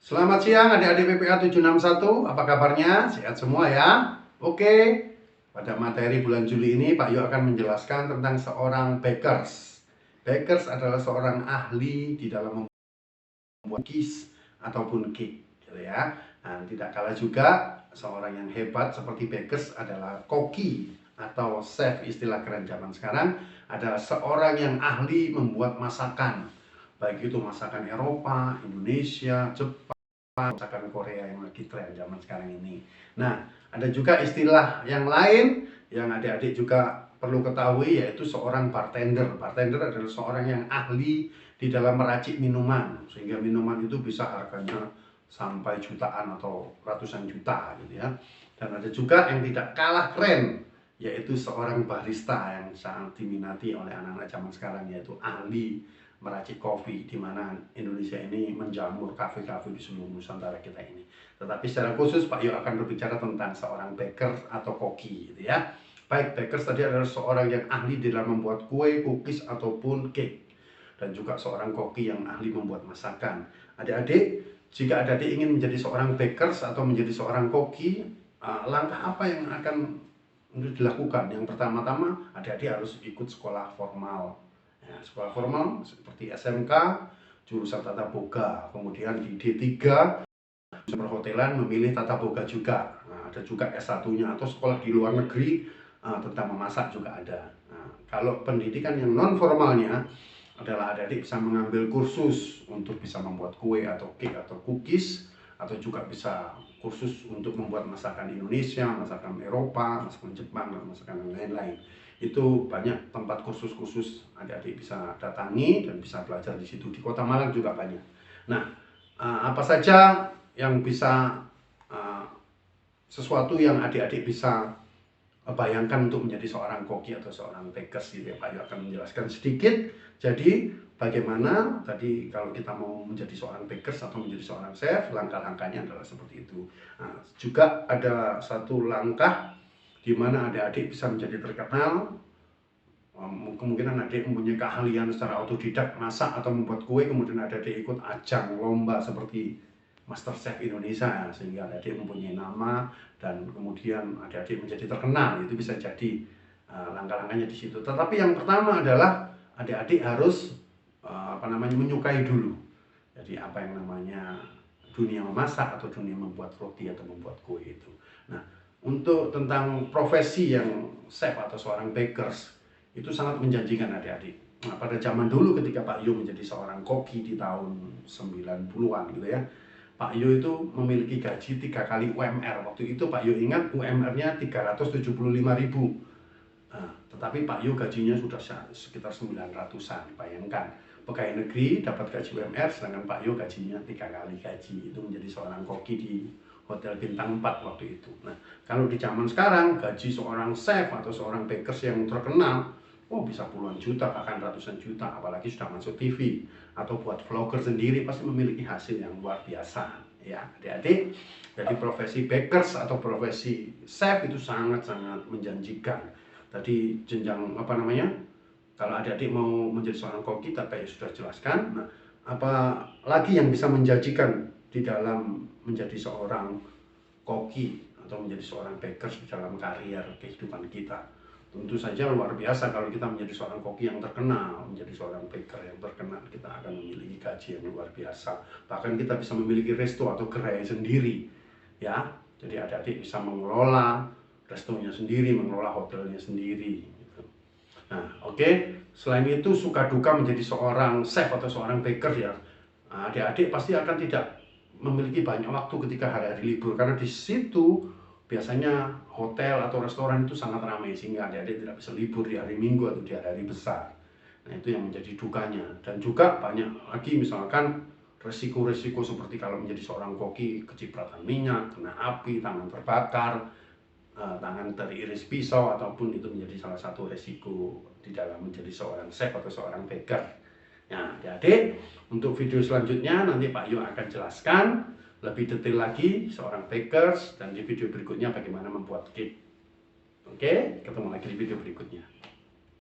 Selamat siang adik-adik PPA 761, apa kabarnya? Sehat semua ya? Oke, pada materi bulan Juli ini Pak Yu akan menjelaskan tentang seorang bakers. Bakers adalah seorang ahli di dalam membuat cookies ataupun cake, gitu ya. Nah, tidak kalah juga seorang yang hebat seperti bakers adalah koki atau chef, istilah keren zaman sekarang, adalah seorang yang ahli membuat masakan. Baik itu masakan Eropa, Indonesia, Jepang, masakan Korea yang lagi tren zaman sekarang ini. Nah, ada juga istilah yang lain yang adik-adik juga perlu ketahui, yaitu seorang bartender. Bartender adalah seorang yang ahli di dalam meracik minuman, sehingga minuman itu bisa harganya sampai jutaan atau ratusan juta gitu ya. Dan ada juga yang tidak kalah keren, yaitu seorang barista yang sangat diminati oleh anak-anak zaman sekarang, yaitu ahli meracik kopi, di mana Indonesia ini menjamur kafe-kafe di seluruh Nusantara kita ini. Tetapi secara khusus Pak Yu akan berbicara tentang seorang baker atau koki gitu ya. Baik, bakers tadi adalah seorang yang ahli di dalam membuat kue, cookies ataupun cake, dan juga seorang koki yang ahli membuat masakan. Adik-adik, jika adik-adik ingin menjadi seorang bakers atau menjadi seorang koki, langkah apa yang akan dilakukan? Yang pertama-tama, adik-adik harus ikut sekolah formal. Ya, sekolah formal seperti SMK, jurusan Tata Boga, kemudian di D3, perhotelan memilih Tata Boga juga. Nah, ada juga S1-nya, atau sekolah di luar negeri tentang memasak juga ada. Nah, kalau pendidikan yang non formalnya adalah adik-adik bisa mengambil kursus untuk bisa membuat kue atau cake atau cookies, atau juga bisa kursus untuk membuat masakan Indonesia, masakan Eropa, masakan Jepang, dan masakan lain-lain. Itu banyak tempat kursus-kursus adik-adik bisa datangi dan bisa belajar di situ. Di Kota Malang juga banyak. Nah, apa saja yang bisa sesuatu yang adik-adik bisa bayangkan untuk menjadi seorang koki atau seorang bakers gitu ya. Pak Yu akan menjelaskan sedikit. Jadi bagaimana tadi kalau kita mau menjadi seorang bakers atau menjadi seorang chef, langkah-langkahnya adalah seperti itu. Nah, juga ada satu langkah di mana adik-adik bisa menjadi terkenal. Kemungkinan adik mempunyai keahlian secara otodidak masak atau membuat kue, kemudian adik ikut ajang lomba seperti MasterChef Indonesia, sehingga adik mempunyai nama dan kemudian adik menjadi terkenal. Itu bisa jadi langkah-langkahnya di situ. Tetapi yang pertama adalah adik-adik harus menyukai dulu. Jadi apa yang namanya dunia memasak atau dunia membuat roti atau membuat kue itu. Nah, untuk tentang profesi yang chef atau seorang bakers, itu sangat menjanjikan adik-adik. Nah, pada zaman dulu ketika Pak Yu menjadi seorang koki di tahun 90-an gitu ya, Pak Yu itu memiliki gaji 3 kali UMR. Waktu itu Pak Yu ingat UMR-nya 375.000. Nah, tetapi Pak Yu gajinya sudah sekitar 900-an. Bayangkan, pegawai negeri dapat gaji UMR, sedangkan Pak Yu gajinya 3 kali gaji. Itu menjadi seorang koki di Hotel Bintang 4 waktu itu. Nah, kalau di zaman sekarang, gaji seorang chef atau seorang bakers yang terkenal, bisa puluhan juta, bahkan ratusan juta, apalagi sudah masuk TV atau buat vlogger sendiri, pasti memiliki hasil yang luar biasa ya adik-adik. Jadi profesi bakers atau profesi chef itu sangat-sangat menjanjikan. Tadi jenjang kalau adik-adik mau menjadi seorang koki, tadi sudah jelaskan. Nah, apa lagi yang bisa menjanjikan di dalam menjadi seorang koki atau menjadi seorang bakers di dalam karier kehidupan kita? Tentu saja luar biasa kalau kita menjadi seorang koki yang terkenal, menjadi seorang baker yang terkenal, kita akan memiliki gaji yang luar biasa. Bahkan kita bisa memiliki resto atau gerai sendiri, ya. Jadi adik-adik bisa mengelola restonya sendiri, mengelola hotelnya sendiri. Gitu. Nah, oke. Selain itu, suka duka menjadi seorang chef atau seorang baker ya, adik-adik pasti akan tidak memiliki banyak waktu ketika hari-hari libur, karena di situ biasanya hotel atau restoran itu sangat ramai, sehingga adik-adik tidak bisa libur di hari Minggu atau di hari-hari besar. Nah, itu yang menjadi dukanya. Dan juga banyak lagi misalkan resiko-resiko seperti kalau menjadi seorang koki, kecipratan minyak, kena api, tangan terbakar, tangan teriris pisau, ataupun itu menjadi salah satu resiko di dalam menjadi seorang chef atau seorang baker. Nah, adik-adik, untuk video selanjutnya nanti Pak Yu akan jelaskan lebih detail lagi seorang bakers, dan di video berikutnya bagaimana membuat cake. Oke, ketemu lagi di video berikutnya.